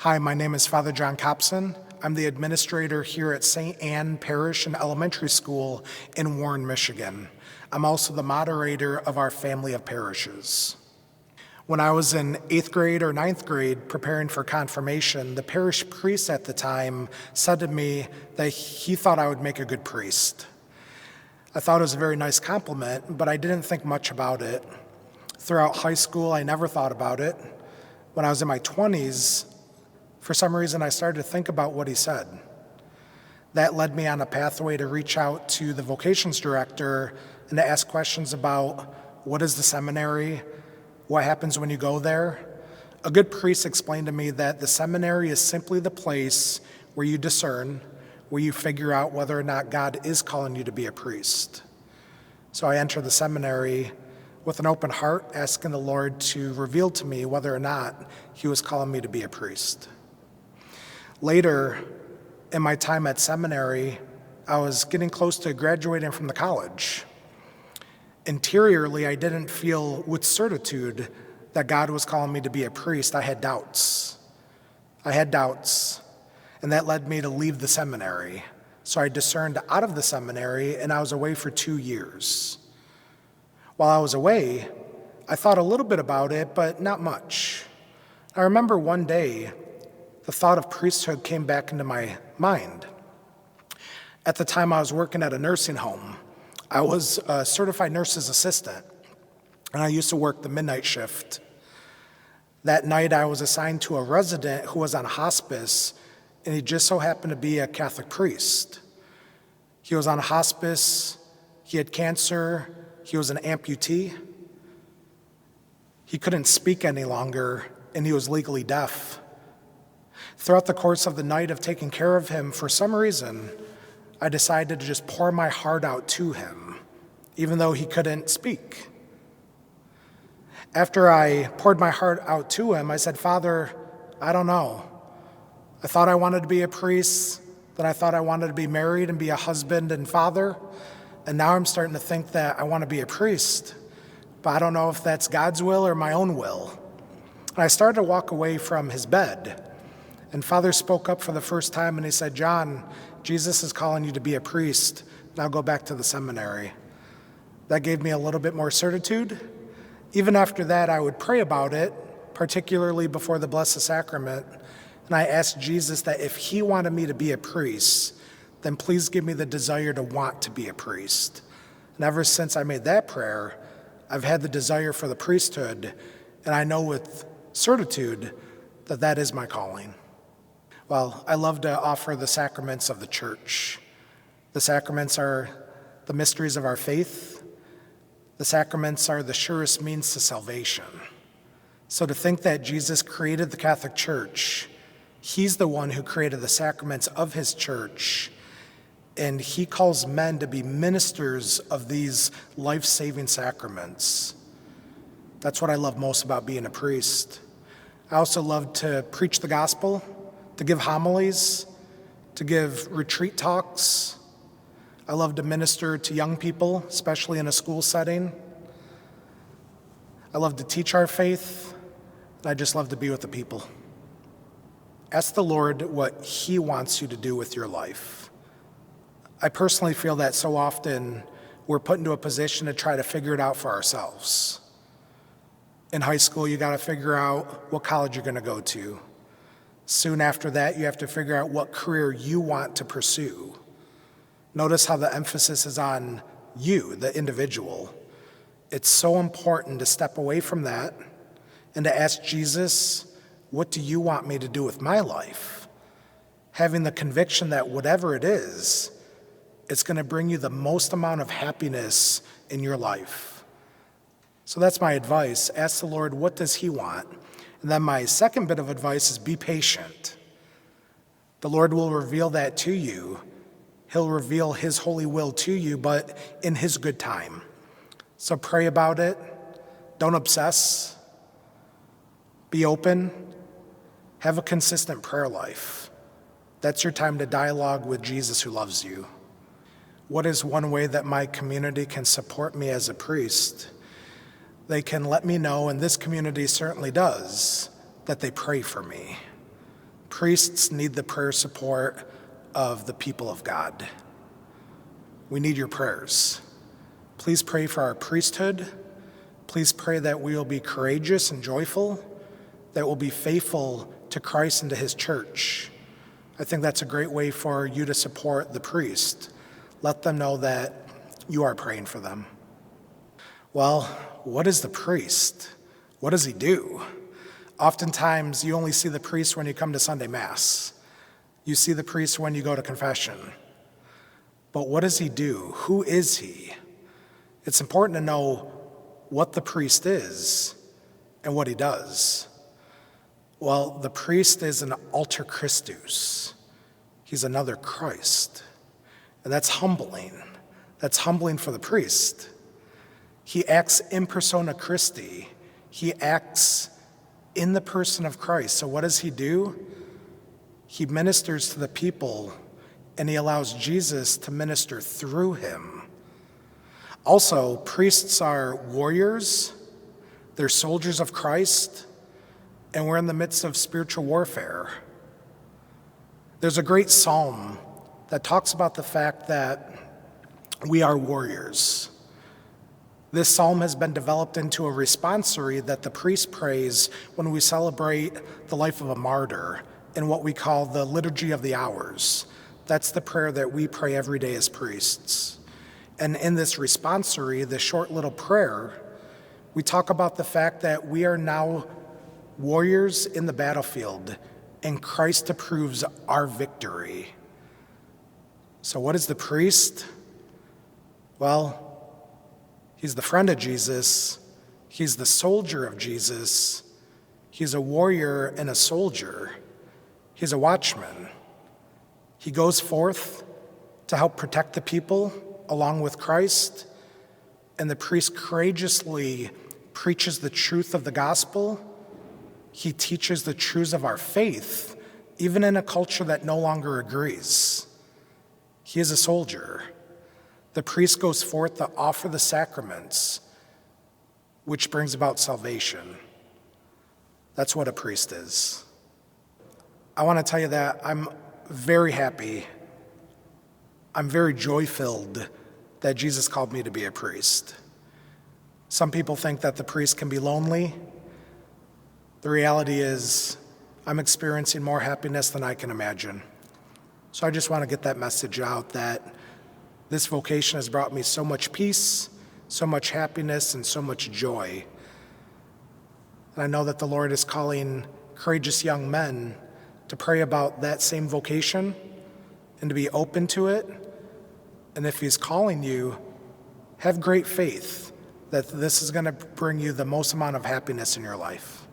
Hi, my name is Father John Copson. I'm the administrator here at St. Anne Parish and Elementary School in Warren, Michigan. I'm also the moderator of our family of parishes. When I was in 8th grade or 9th grade preparing for confirmation, the parish priest at the time said to me that he thought I would make a good priest. I thought it was a very nice compliment, but I didn't think much about it. Throughout high school, I never thought about it. When I was in my 20s, for some reason, I started to think about what he said. That led me on a pathway to reach out to the vocations director and to ask questions about what is the seminary, what happens when you go there. A good priest explained to me that the seminary is simply the place where you discern, where you figure out whether or not God is calling you to be a priest. So I entered the seminary with an open heart, asking the Lord to reveal to me whether or not he was calling me to be a priest. Later, in my time at seminary, I was getting close to graduating from the college. Interiorly, I didn't feel with certitude that God was calling me to be a priest. I had doubts, and that led me to leave the seminary. So I discerned out of the seminary, and I was away for 2 years. While I was away, I thought a little bit about it, but not much. I remember one day, the thought of priesthood came back into my mind. At the time, I was working at a nursing home. I was a certified nurse's assistant, and I used to work the midnight shift. That night, I was assigned to a resident who was on hospice, and he just so happened to be a Catholic priest. He was on hospice, he had cancer, he was an amputee. He couldn't speak any longer, and he was legally deaf. Throughout the course of the night of taking care of him, for some reason, I decided to just pour my heart out to him, even though he couldn't speak. After I poured my heart out to him, I said, "Father, I don't know. I thought I wanted to be a priest, then I thought I wanted to be married and be a husband and father, and now I'm starting to think that I want to be a priest, but I don't know if that's God's will or my own will." And I started to walk away from his bed. And Father spoke up for the first time and he said, "John, Jesus is calling you to be a priest. Now go back to the seminary." That gave me a little bit more certitude. Even after that, I would pray about it, particularly before the Blessed Sacrament. And I asked Jesus that if he wanted me to be a priest, then please give me the desire to want to be a priest. And ever since I made that prayer, I've had the desire for the priesthood, and I know with certitude that that is my calling. Well, I love to offer the sacraments of the church. The sacraments are the mysteries of our faith. The sacraments are the surest means to salvation. So to think that Jesus created the Catholic Church, he's the one who created the sacraments of his church, and he calls men to be ministers of these life-saving sacraments. That's what I love most about being a priest. I also love to preach the gospel, to give homilies, to give retreat talks. I love to minister to young people, especially in a school setting. I love to teach our faith, and I just love to be with the people. Ask the Lord what he wants you to do with your life. I personally feel that so often we're put into a position to try to figure it out for ourselves. In high school, you got to figure out what college you're going to go to. Soon after that, you have to figure out what career you want to pursue. Notice how the emphasis is on you, the individual. It's so important to step away from that and to ask Jesus, what do you want me to do with my life? Having the conviction that whatever it is, it's going to bring you the most amount of happiness in your life. So that's my advice. Ask the Lord, what does he want? And then my second bit of advice is be patient. The Lord will reveal that to you. He'll reveal his holy will to you, but in his good time. So pray about it. Don't obsess. Be open. Have a consistent prayer life. That's your time to dialogue with Jesus who loves you. What is one way that my community can support me as a priest? They can let me know, and this community certainly does, that they pray for me. priests need the prayer support of the people of God. We need your prayers. Please pray for our priesthood. Please pray that we will be courageous and joyful, that we'll be faithful to Christ and to his church. I think that's a great way for you to support the priest. Let them know that you are praying for them. Well, what is the priest? What does he do? Oftentimes, you only see the priest when you come to Sunday Mass. You see the priest when you go to confession. But what does he do? Who is he? It's important to know what the priest is and what he does. Well, the priest is an alter Christus. He's another Christ. And that's humbling. That's humbling for the priest. He acts in persona Christi. He acts in the person of Christ. So what does he do? He ministers to the people, and he allows Jesus to minister through him. Also, priests are warriors. They're soldiers of Christ, and we're in the midst of spiritual warfare. There's a great psalm that talks about the fact that we are warriors. This psalm has been developed into a responsory that the priest prays when we celebrate the life of a martyr in what we call the Liturgy of the Hours. That's the prayer that we pray every day as priests. And in this responsory, this short little prayer, we talk about the fact that we are now warriors in the battlefield, and Christ approves our victory. So what is the priest? Well, he's the friend of Jesus. He's the soldier of Jesus. He's a warrior and a soldier. He's a watchman. He goes forth to help protect the people along with Christ, and the priest courageously preaches the truth of the gospel. He teaches the truths of our faith, even in a culture that no longer agrees. He is a soldier. The priest goes forth to offer the sacraments, which brings about salvation. That's what a priest is. I want to tell you that I'm very happy. I'm very joy-filled that Jesus called me to be a priest. Some people think that the priest can be lonely. The reality is I'm experiencing more happiness than I can imagine. So I just want to get that message out that this vocation has brought me so much peace, so much happiness, and so much joy. And I know that the Lord is calling courageous young men to pray about that same vocation and to be open to it. And if he's calling you, have great faith that this is going to bring you the most amount of happiness in your life.